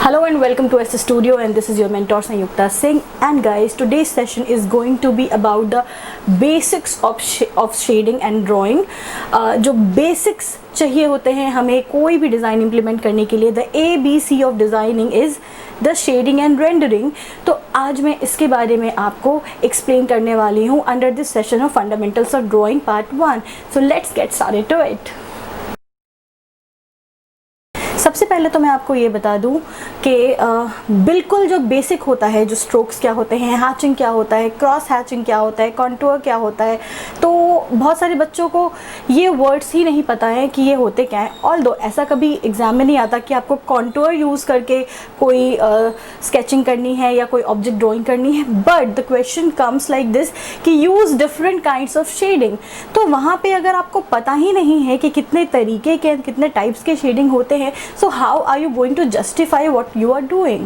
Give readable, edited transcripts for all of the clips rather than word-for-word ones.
Hello and welcome to S Studio, and this is your mentor Sanyukta Singh. And guys, today's session is going to be about the basics of shading and drawing. जो basics चाहिए होते हैं हमें कोई भी design implement करने के लिए, the ABC of designing is the shading and rendering. तो आज मैं इसके बारे में आपको एक्सप्लेन करने वाली हूँ under this session of fundamentals of drawing part 1. So let's get started to it. सबसे पहले तो मैं आपको ये बता दूं कि बिल्कुल जो बेसिक होता है, जो स्ट्रोक्स क्या होते हैं, हैचिंग क्या होता है, क्रॉस हैचिंग क्या होता है, कॉन्टूर क्या होता है, तो बहुत सारे बच्चों को ये वर्ड्स ही नहीं पता है कि ये होते क्या हैं. ऑल्दो ऐसा कभी एग्जाम में नहीं आता कि आपको कॉन्टूर यूज़ करके कोई स्केचिंग करनी है या कोई ऑब्जेक्ट ड्राइंग करनी है, but the question comes like this कि use different kinds of shading. तो वहाँ पे अगर आपको पता ही नहीं है कि कितने तरीके के, कितने टाइप्स के शेडिंग होते हैं, so how are you going to justify what you are doing?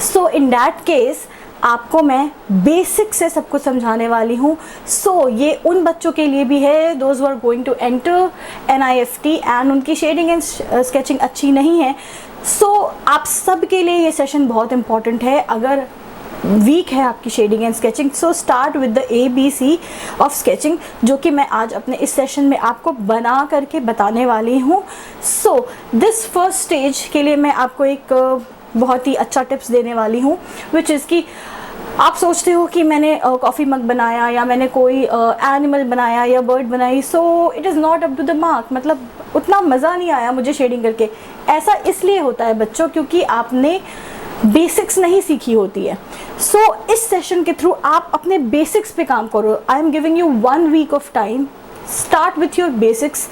So in that case आपको मैं बेसिक से सब कुछ समझाने वाली हूँ. सो ये उन बच्चों के लिए भी है those who are going to enter NIFT and उनकी शेडिंग एंड स्केचिंग अच्छी नहीं है. सो आप सब के लिए ये सेशन बहुत इम्पॉर्टेंट है. अगर वीक है आपकी shading and sketching, so start with the ABC of sketching, जो कि मैं आज अपने इस सेशन में आपको बना करके बताने वाली हूँ. सो दिस फर्स्ट स्टेज के लिए मैं आपको एक बहुत ही अच्छा टिप्स देने वाली हूँ, विच इज़ कि आप सोचते हो कि मैंने कॉफ़ी मग बनाया या मैंने कोई एनिमल बनाया या बर्ड बनाई, so it is not up to the mark, मतलब उतना मज़ा नहीं आया मुझे शेडिंग करके. ऐसा इसलिए होता है बच्चों क्योंकि आपने बेसिक्स नहीं सीखी होती है. सो इस सेशन के थ्रू आप अपने बेसिक्स पे काम करो. I am giving you 1 week of time. Start with your basics.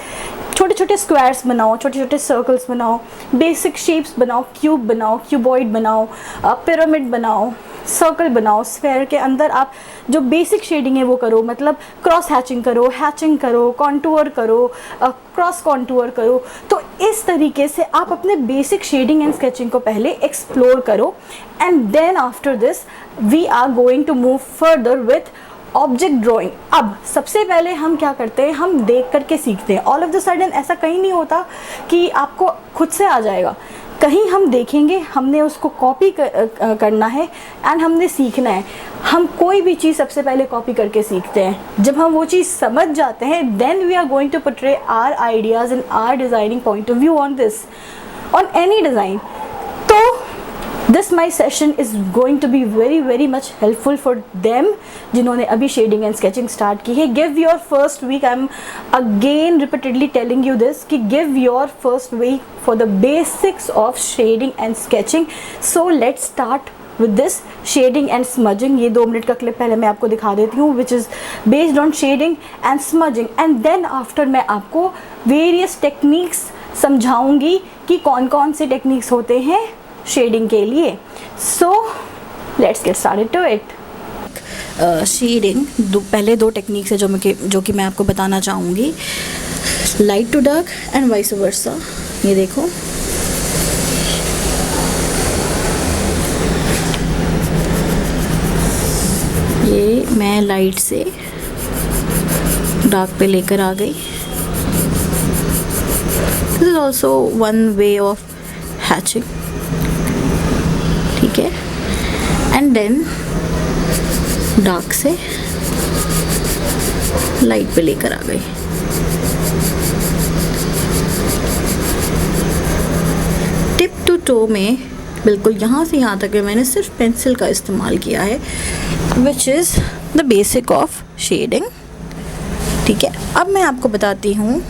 छोटे छोटे स्क्वायर्स बनाओ, छोटे छोटे सर्कल्स बनाओ, बेसिक शेप्स बनाओ, क्यूब बनाओ, क्यूबॉइड बनाओ, पिरामिड बनाओ, सर्कल बनाओ. स्फेयर के अंदर आप जो बेसिक शेडिंग है वो करो, मतलब क्रॉस हैचिंग करो, कॉन्टूर करो, क्रॉस कॉन्टूर करो. तो इस तरीके से आप अपने बेसिक शेडिंग एंड स्केचिंग को पहले एक्सप्लोर करो, and then after this we are going to move further with object drawing. अब सबसे पहले हम क्या करते हैं, हम देख करके सीखते हैं. ऑल ऑफ द सडन ऐसा कहीं नहीं होता कि आपको खुद से आ जाएगा. कहीं हम देखेंगे, हमने उसको कॉपी करना है एंड हमने सीखना है. हम कोई भी चीज़ सबसे पहले कॉपी करके सीखते हैं. जब हम वो चीज़ समझ जाते हैं, then we are going to portray our ideas and our designing point of view on this, on any design. तो this my session is going to be very very much helpful for them जिन्होंने अभी shading and sketching start की है. Give your first week, I am again repeatedly telling you this कि give your first week for the basics of shading and sketching. So let's start with this shading and smudging. ये 2 minute का clip पहले मैं आपको दिखा देती हूँ, which is based on shading and smudging, and then after मैं आपको various techniques समझाऊंगी कि कौन कौन से टेक्निक्स होते हैं शेडिंग के लिए. So let's get started to it. Shading पहले 2 टेक्निक्स है जो कि मैं आपको बताना चाहूँगी, light to dark and vice versa. ये देखो, ये मैं लाइट से डार्क पे लेकर आ गई. This is also one way of hatching, ठीक है. एंड देन डार्क से लाइट पे लेकर आ गई. टिप टू टो में बिल्कुल यहाँ से यहाँ तक मैंने सिर्फ पेंसिल का इस्तेमाल किया है, which is the basic of shading, ठीक है. अब मैं आपको बताती हूँ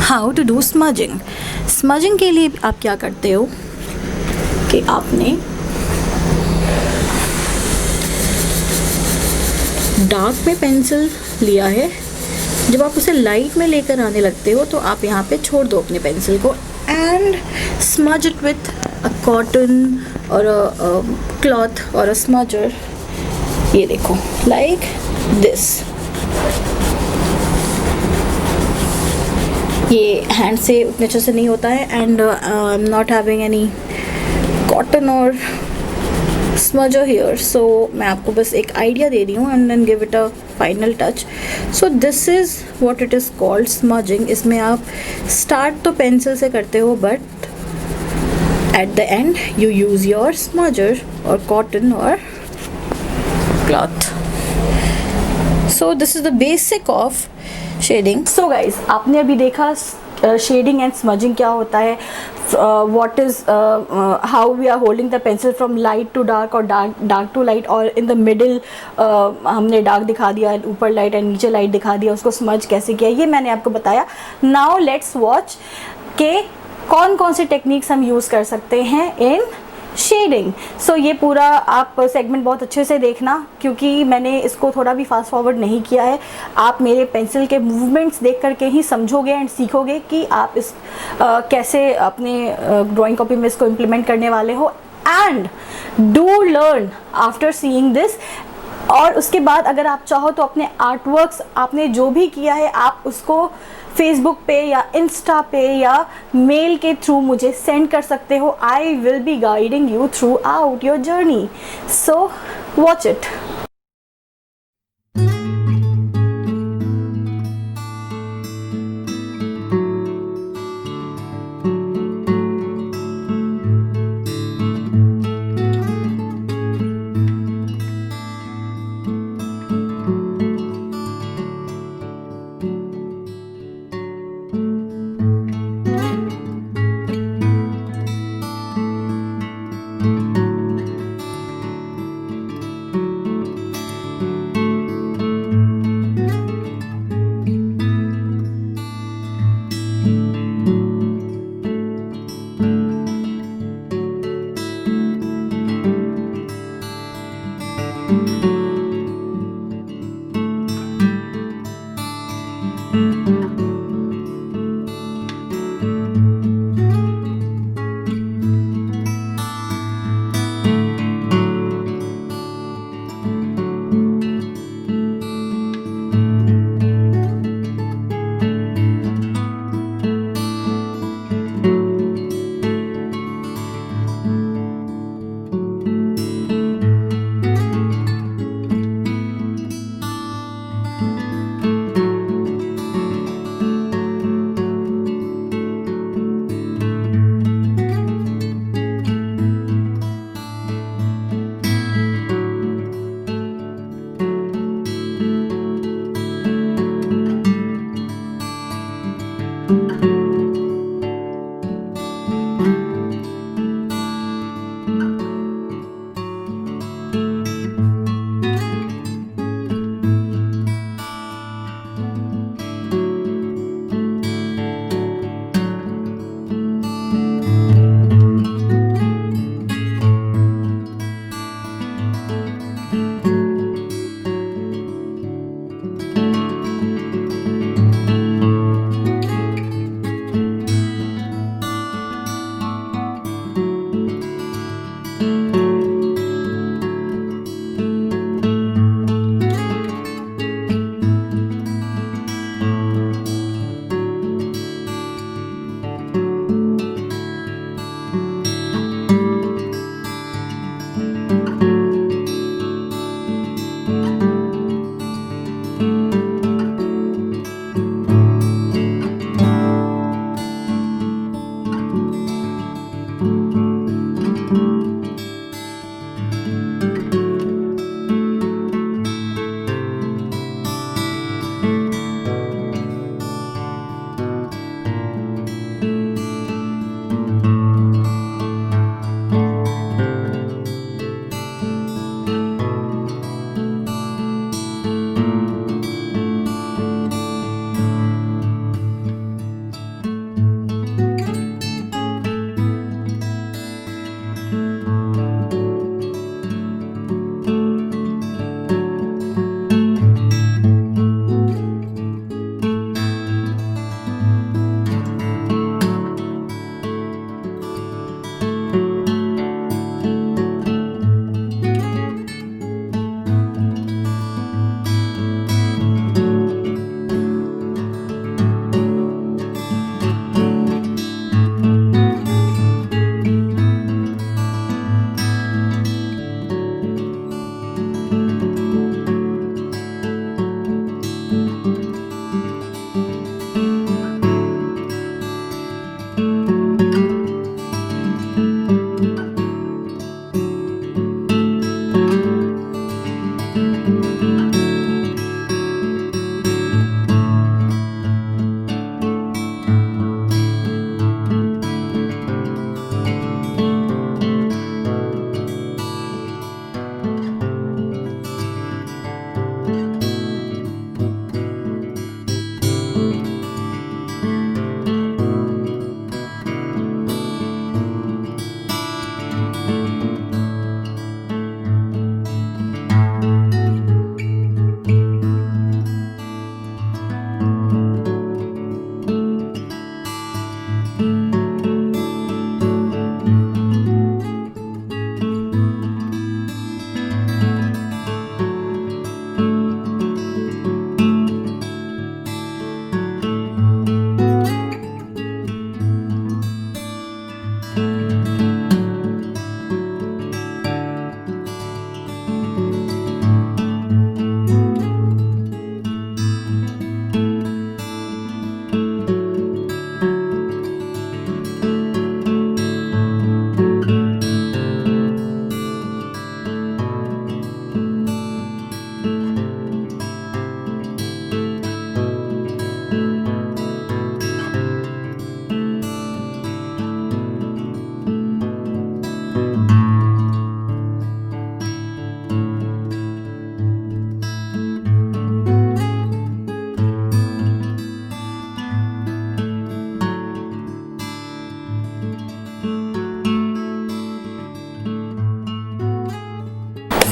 how to do smudging. Smudging के लिए आप क्या करते हो कि आपने डार्क में पेंसिल लिया है, जब आप उसे लाइट में लेकर आने लगते हो तो आप यहाँ पे छोड़ दो अपने पेंसिल को, and smudge it with a cotton or a cloth or a smudger. ये देखो, like this. ये हैंड से उतने अच्छे से नहीं होता है, and I'm not having any cotton or smudger here, so मैं आपको बस एक आइडिया दे रही हूँ and then give it a final touch. So this is what it is called smudging. इसमें आप स्टार्ट तो पेंसिल से करते हो, but at the end you use your smudger or cotton or cloth. So this is the basic of shading. So guys, आपने अभी देखा shading and smudging क्या होता है, what is how we are holding the pencil from light to dark और dark to light, और in the middle हमने dark दिखा दिया, ऊपर लाइट एंड नीचे लाइट दिखा दिया, उसको स्मज कैसे किया ये मैंने आपको बताया. नाउ लेट्स वॉच के कौन कौन से टेक्निक्स हम यूज़ कर सकते हैं इन शेडिंग. सो ये पूरा आप सेगमेंट बहुत अच्छे से देखना, क्योंकि मैंने इसको थोड़ा भी फास्ट फॉरवर्ड नहीं किया है. आप मेरे पेंसिल के मूवमेंट्स देख करके ही समझोगे एंड सीखोगे कि आप इस कैसे अपने ड्राइंग कॉपी में इसको इम्प्लीमेंट करने वाले हो. And do learn after seeing this. और उसके बाद अगर आप चाहो तो अपने आर्टवर्क्स, आपने जो भी किया है, आप उसको फेसबुक पे या इंस्टा पे या मेल के थ्रू मुझे सेंड कर सकते हो. I will be guiding you throughout your journey. So watch it.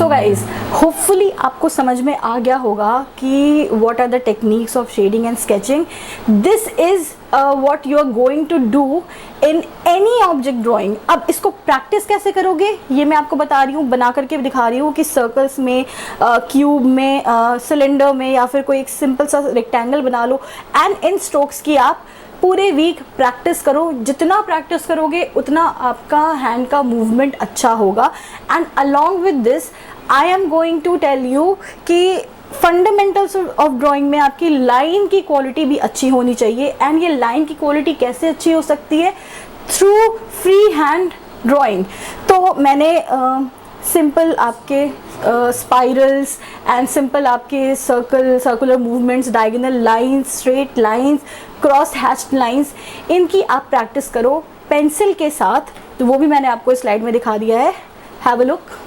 So guys, hopefully आपको समझ में आ गया होगा कि what are the techniques of shading and sketching. This is what you are going to do in any object drawing. अब इसको practice कैसे करोगे ये मैं आपको बता रही हूँ, बना करके दिखा रही हूँ कि सर्कल्स में, क्यूब में, सिलेंडर में, या फिर कोई एक सिंपल सा रेक्टेंगल बना लो. एंड इन स्ट्रोक्स की आप पूरे वीक प्रैक्टिस करो. जितना प्रैक्टिस करोगे उतना आपका हैंड का मूवमेंट अच्छा होगा. And along with this I am going to tell you कि फंडामेंटल्स ऑफ ड्राइंग में आपकी लाइन की क्वालिटी भी अच्छी होनी चाहिए. एंड ये लाइन की क्वालिटी कैसे अच्छी हो सकती है? Through free hand drawing. तो मैंने सिंपल आपके स्पाइरल्स एंड सिंपल आपके circular movements, diagonal lines, straight lines, cross hatched lines, इनकी आप प्रैक्टिस करो पेंसिल के साथ. तो वो भी मैंने आपको स्लाइड में दिखा दिया है. Have a look.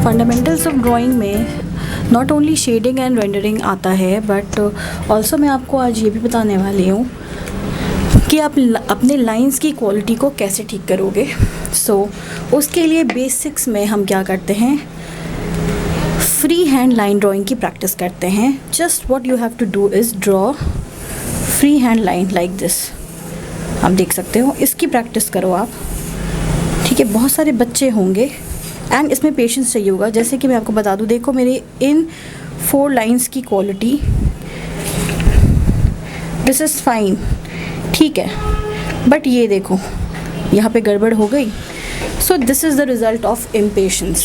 Fundamentals of drawing में not only shading and rendering आता है, बट ऑल्सो मैं आपको आज ये भी बताने वाली हूँ कि आप अपने लाइंस की क्वालिटी को कैसे ठीक करोगे. उसके लिए बेसिक्स में हम क्या करते हैं, फ्री हैंड लाइन ड्राइंग की प्रैक्टिस करते हैं. Just what you have to do is draw free hand line like this. आप देख सकते हो, इसकी प्रैक्टिस करो आप. ठीक है, बहुत सारे बच्चे होंगे एंड इसमें पेशेंस चाहिए होगा. जैसे कि मैं आपको बता दूं, देखो मेरे इन 4 लाइंस की क्वालिटी, दिस इज़ फाइन, ठीक है, बट ये देखो यहाँ पे गड़बड़ हो गई. So this is the result of impatience.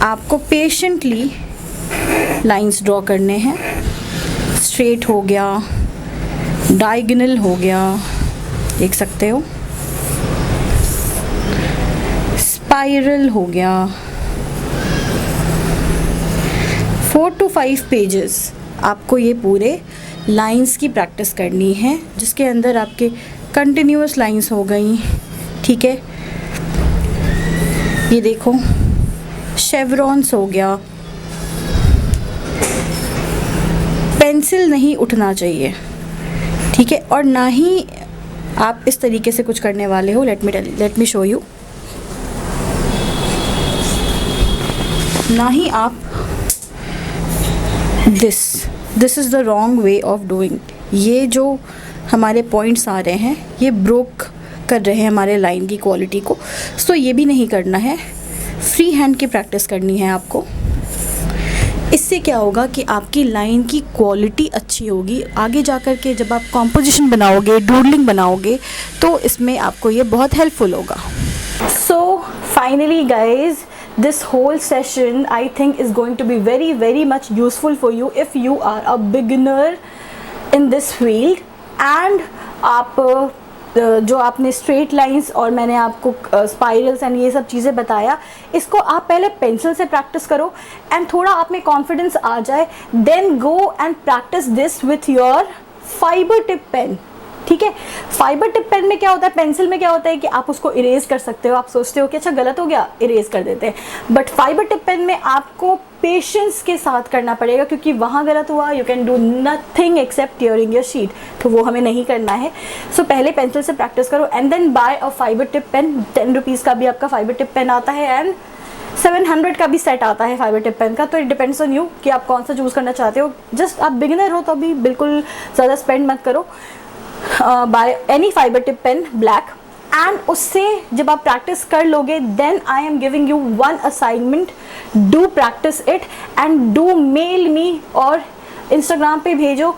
आपको पेशेंटली लाइंस ड्रॉ करने हैं। स्ट्रेट हो गया, डायगोनल हो गया, देख सकते हो, स्पाइरल हो गया। 4 to 5 पेजेस आपको ये पूरे लाइंस की प्रैक्टिस करनी है, जिसके अंदर आपके कंटिन्यूअस लाइंस हो गई, ठीक है। ये देखो, शेवरॉन्स हो गया। पेंसिल नहीं उठना चाहिए, ठीक है, और ना ही आप इस तरीके से कुछ करने वाले हो। Let me show you. ना ही आप this is the wrong way of doing. ये जो हमारे पॉइंट्स आ रहे हैं ये ब्रोक कर रहे हैं हमारे लाइन की क्वालिटी को, सो ये भी नहीं करना है। फ्री हैंड की प्रैक्टिस करनी है आपको। इससे क्या होगा कि आपकी लाइन की क्वालिटी अच्छी होगी। आगे जाकर के जब आप कॉम्पोजिशन बनाओगे, डूडलिंग बनाओगे, तो इसमें आपको ये बहुत हेल्पफुल होगा। So finally guys, this whole session I think is going to be very much useful for you if you are a beginner in this field। and आप जो आपने स्ट्रेट लाइंस और मैंने आपको स्पाइरल्स एंड ये सब चीज़ें बताया, इसको आप पहले पेंसिल से प्रैक्टिस करो एंड थोड़ा आप में कॉन्फिडेंस आ जाए, then go and practice this with your fibre tip pen, ठीक है। फाइबर टिप पेन में क्या होता है, पेंसिल में क्या होता है कि आप उसको इरेज कर सकते हो। आप सोचते हो कि अच्छा गलत हो गया, इरेज कर देते हैं, बट फाइबर टिप पेन में आपको पेशेंस के साथ करना पड़ेगा, क्योंकि वहाँ गलत हुआ, you can do nothing accept tearing your sheet, तो वो हमें नहीं करना है। सो पहले पेंसिल से प्रैक्टिस करो and then buy a fibre tip pen. 10 rupees का भी आपका फाइबर टिप पेन आता है एंड 700 का भी सेट आता है फाइबर टिप पेन का। तो इट डिपेंड्स ऑन यू कि आप कौन सा चूज़ करना चाहते हो। जस्ट आप बिगिनर हो तो अभी बिल्कुल ज़्यादा स्पेंड मत करो। Buy any fibre tip pen black, and उससे जब आप प्रैक्टिस कर लोगे, then I am giving you one assignment, do practice it and do mail me और इंस्टाग्राम पे भेजो।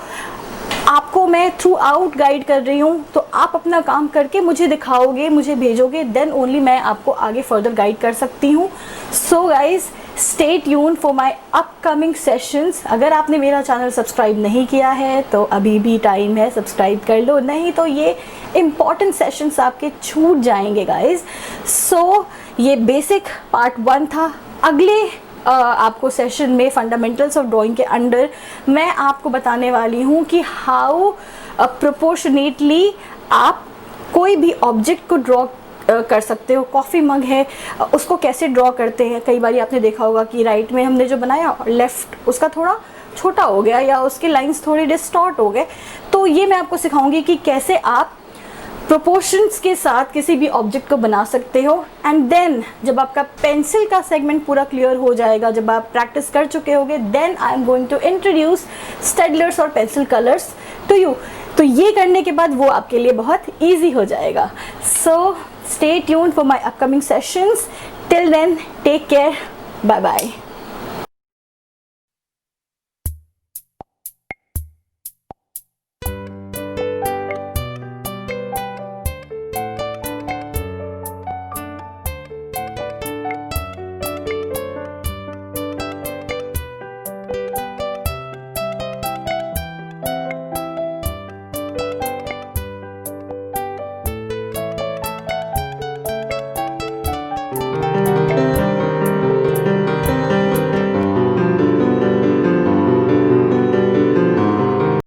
आपको मैं थ्रू आउट गाइड कर रही हूँ, तो आप अपना काम करके मुझे दिखाओगे, मुझे भेजोगे, देन ओनली मैं आपको आगे फर्दर गाइड कर सकती हूँ। So guys, stay tune for my upcoming sessions. अगर आपने मेरा चैनल सब्सक्राइब नहीं किया है तो अभी भी टाइम है, सब्सक्राइब कर लो, नहीं तो ये इम्पॉर्टेंट सेशंस आपके छूट जाएंगे गाइज। सो ये बेसिक पार्ट 1 था। अगले आपको सेशन में फंडामेंटल्स ऑफ ड्राइंग के अंडर मैं आपको बताने वाली हूँ कि हाउ प्रोपोर्शनेटली आप कोई भी ऑब्जेक्ट को ड्रॉ कर सकते हो। कॉफ़ी मग है, उसको कैसे ड्रॉ करते हैं। कई बार आपने देखा होगा कि राइट में हमने जो बनाया और लेफ़्ट उसका थोड़ा छोटा हो गया या उसके लाइंस थोड़ी डिस्टॉर्ट हो गए, तो ये मैं आपको सिखाऊंगी कि कैसे आप प्रोपोर्शंस के साथ किसी भी ऑब्जेक्ट को बना सकते हो। एंड देन जब आपका पेंसिल का सेगमेंट पूरा क्लियर हो जाएगा, जब आप प्रैक्टिस कर चुके होगे, then I am going to introduce Staedtlers और पेंसिल कलर्स टू यू। तो ये करने के बाद वो आपके लिए बहुत ईजी हो जाएगा। सो stay tuned for my upcoming sessions. Till then, take care. Bye bye.